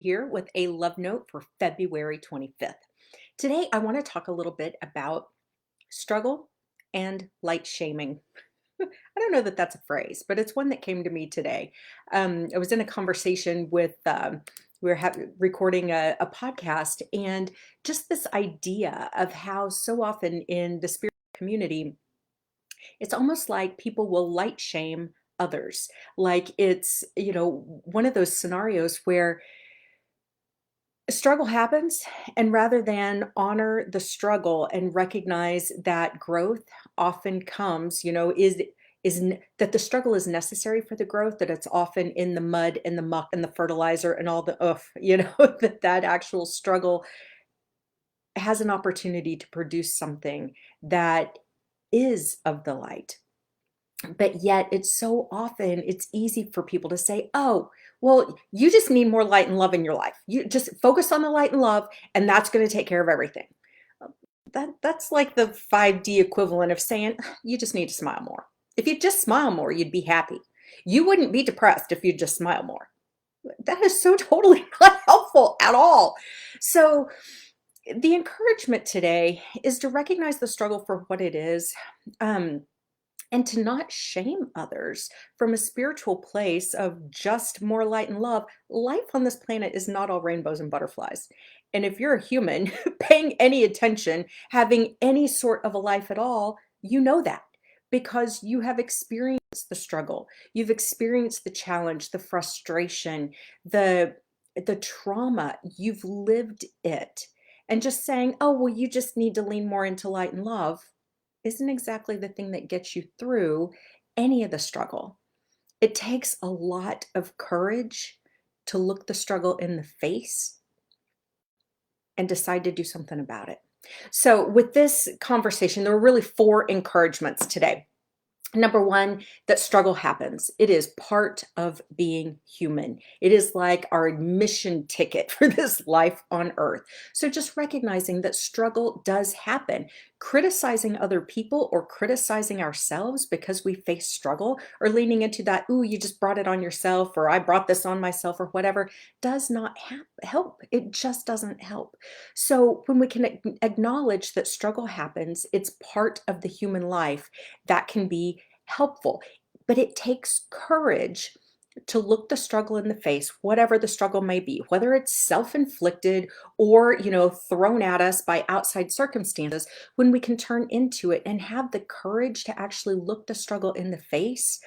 Here with a love note for February 25th. Today, I want to talk a little bit about struggle and light shaming. I don't know that that's a phrase, but it's one that came to me today. I was in a conversation with, we were recording a podcast, and just this idea of how so often in the spirit community, it's almost like people will light shame others. Like it's one of those scenarios where struggle happens, and rather than honor the struggle and recognize that growth often comes, that the struggle is necessary for the growth, that it's often in the mud and the muck and the fertilizer and all the that actual struggle has an opportunity to produce something that is of the light. But yet it's so often it's easy for people to say, "Oh, well, you just need more light and love in your life. You just focus on the light and love, and that's gonna take care of everything." Uh, that's like the 5D equivalent of saying, "You just need to smile more. If you just smile more, you'd be happy. You wouldn't be depressed if you just smile more." That is so totally not helpful at all. So, the encouragement today is to recognize the struggle for what it is. Um, and to not shame others from a spiritual place of just more light and love. Life on this planet is not all rainbows and butterflies. And if you're a human paying any attention, having any sort of a life at all, you know that because you have experienced the struggle. You've experienced the challenge, the frustration, the the trauma. You've lived it. And just saying, "Oh, well, you just need to lean more into light and love," isn't exactly the thing that gets you through any of the struggle. It takes a lot of courage to look the struggle in the face and decide to do something about it. So, with this conversation, there were really four encouragements today. Number one, that struggle happens. It is part of being human. It is like our admission ticket for this life on earth. So just recognizing that struggle does happen. Criticizing other people or criticizing ourselves because we face struggle or leaning into that, "Ooh, you just brought it on yourself," or "I brought this on myself," or whatever, does not help. It just doesn't help. So when we can acknowledge that struggle happens, it's part of the human life, that can be helpful. But it takes courage to look the struggle in the face, whatever the struggle may be, whether it's self-inflicted or, thrown at us by outside circumstances, when we can turn into it and have the courage to actually look the struggle in the face,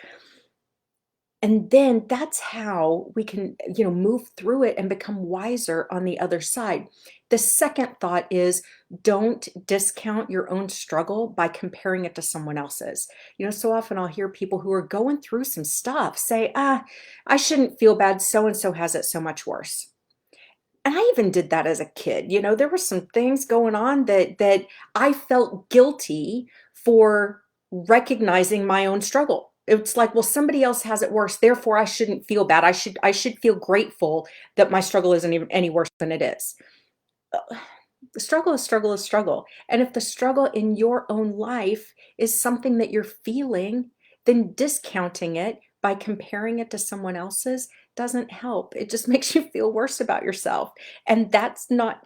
and then that's how we can, move through it and become wiser on the other side. The second thought is, don't discount your own struggle by comparing it to someone else's. So often I'll hear people who are going through some stuff say, I shouldn't feel bad. So and so has it so much worse. And I even did that as a kid. There were some things going on that I felt guilty for recognizing my own struggle. It's like, well, somebody else has it worse, therefore I shouldn't feel bad. I should feel grateful that my struggle isn't even any worse than it is. Uh, The struggle is struggle is struggle. And if the struggle in your own life is something that you're feeling, then discounting it by comparing it to someone else's doesn't help. It just makes you feel worse about yourself. And that's not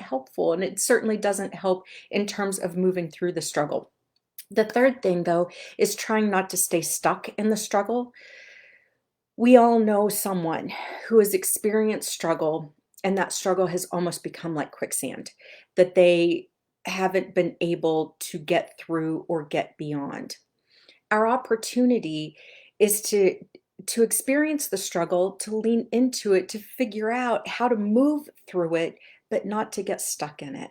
helpful. And it certainly doesn't help in terms of moving through the struggle. The third thing, though, is trying not to stay stuck in the struggle. We all know someone who has experienced struggle, and that struggle has almost become like quicksand, that they haven't been able to get through or get beyond. Our opportunity is to experience the struggle, to lean into it, to figure out how to move through it, but not to get stuck in it.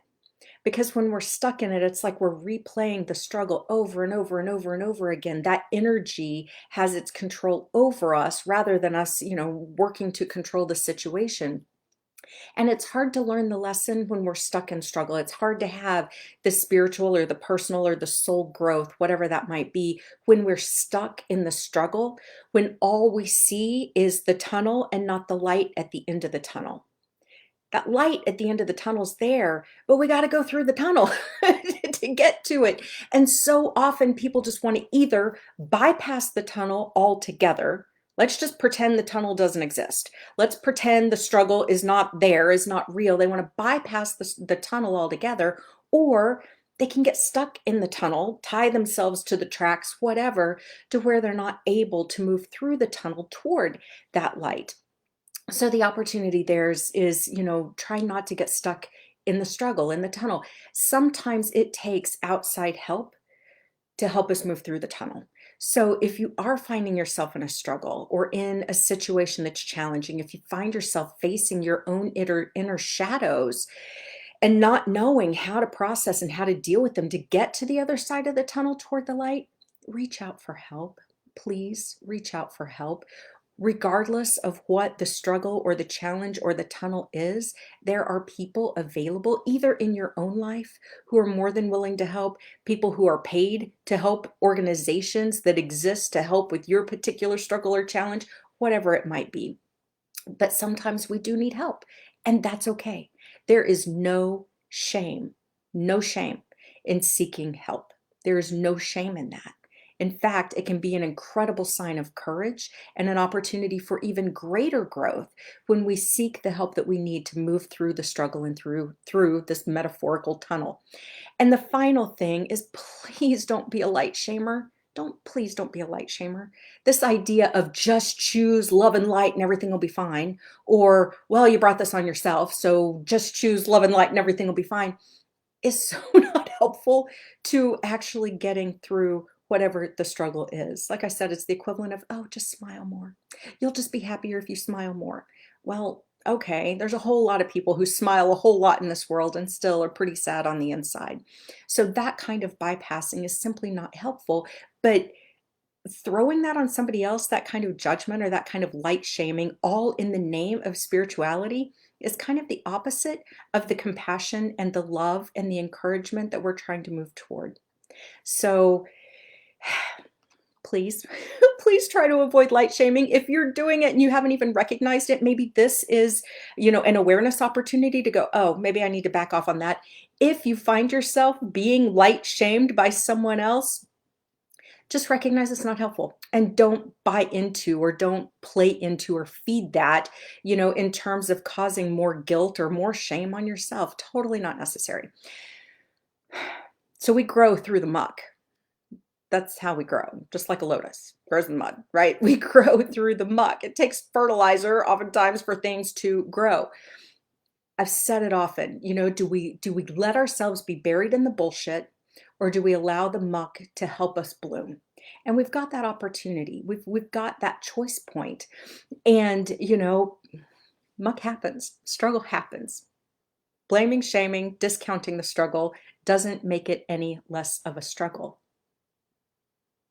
Because when we're stuck in it, it's like we're replaying the struggle over and over and over and over again. That energy has its control over us rather than us, working to control the situation. And it's hard to learn the lesson when we're stuck in struggle. It's hard to have the spiritual or the personal or the soul growth, whatever that might be, when we're stuck in the struggle, when all we see is the tunnel and not the light at the end of the tunnel. That light at the end of the tunnel's there, but we gotta go through the tunnel to get to it. And so often people just want to either bypass the tunnel altogether, Let's just pretend the tunnel doesn't exist. Let's pretend the struggle is not there, is not real. They want to bypass the tunnel altogether, or they can get stuck in the tunnel, tie themselves to the tracks, whatever, to where they're not able to move through the tunnel toward that light. So the opportunity there is, trying not to get stuck in the struggle, in the tunnel. Sometimes it takes outside help to help us move through the tunnel. So if you are finding yourself in a struggle or in a situation that's challenging, if you find yourself facing your own inner shadows and not knowing how to process and how to deal with them to get to the other side of the tunnel toward the light, reach out for help. Please reach out for help. Regardless of what the struggle or the challenge or the tunnel is, there are people available either in your own life who are more than willing to help, people who are paid to help, organizations that exist to help with your particular struggle or challenge, whatever it might be. But sometimes we do need help, and that's okay. There is no shame in seeking help. There is no shame in that. In fact, it can be an incredible sign of courage and an opportunity for even greater growth when we seek the help that we need to move through the struggle and through this metaphorical tunnel. And the final thing is, please don't be a light shamer. Please don't be a light shamer. This idea of just choose love and light and everything will be fine, or, well, you brought this on yourself, so just choose love and light and everything will be fine, is so not helpful to actually getting through whatever the struggle is. Like I said, it's the equivalent of, oh, just smile more. You'll just be happier if you smile more. Well, okay, there's a whole lot of people who smile a whole lot in this world and still are pretty sad on the inside. So that kind of bypassing is simply not helpful. But throwing that on somebody else, that kind of judgment or that kind of light shaming, all in the name of spirituality, is kind of the opposite of the compassion and the love and the encouragement that we're trying to move toward. So please, please try to avoid light shaming. If you're doing it and you haven't even recognized it, maybe this is, an awareness opportunity to go, oh, maybe I need to back off on that. If you find yourself being light shamed by someone else, just recognize it's not helpful and don't buy into or don't play into or feed that, in terms of causing more guilt or more shame on yourself. Totally not necessary. So we grow through the muck. That's how we grow, just like a lotus grows in the mud, right? We grow through the muck. It takes fertilizer oftentimes for things to grow. I've said it often, do we let ourselves be buried in the bullshit, or do we allow the muck to help us bloom? And we've got that opportunity. We've got that choice point. And, muck happens, struggle happens. Blaming, shaming, discounting the struggle doesn't make it any less of a struggle.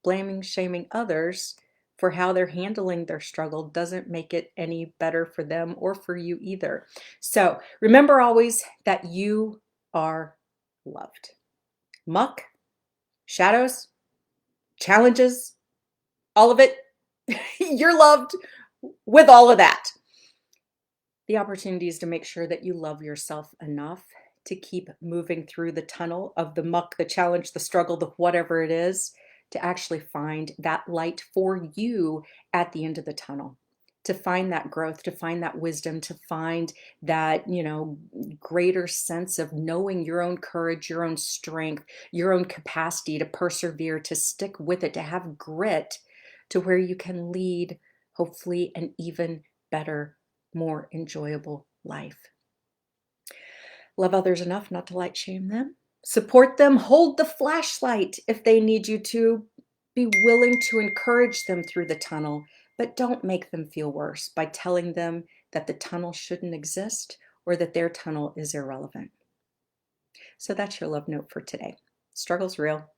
Blaming, shaming others for how they're handling their struggle doesn't make it any better for them or for you either. So remember always that you are loved. Muck, shadows, challenges, all of it, you're loved with all of that. The opportunity is to make sure that you love yourself enough to keep moving through the tunnel of the muck, the challenge, the struggle, the whatever it is, to actually find that light for you at the end of the tunnel, to find that growth, to find that wisdom, to find that, greater sense of knowing your own courage, your own strength, your own capacity to persevere, to stick with it, to have grit, to where you can lead, hopefully, an even better, more enjoyable life. Love others enough not to light shame them. Support them, hold the flashlight if they need you to. Be willing to encourage them through the tunnel, but don't make them feel worse by telling them that the tunnel shouldn't exist or that their tunnel is irrelevant. So that's your love note for today. Struggle's real.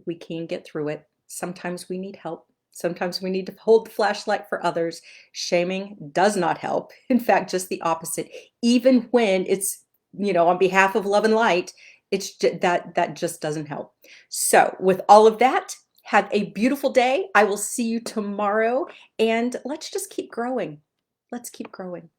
We can get through it. Sometimes we need help. Sometimes we need to hold the flashlight for others. Shaming does not help. In fact, just the opposite. Even when it's, on behalf of love and light, it's that just doesn't help. So with all of that, have a beautiful day. I will see you tomorrow, and let's just keep growing. Let's keep growing.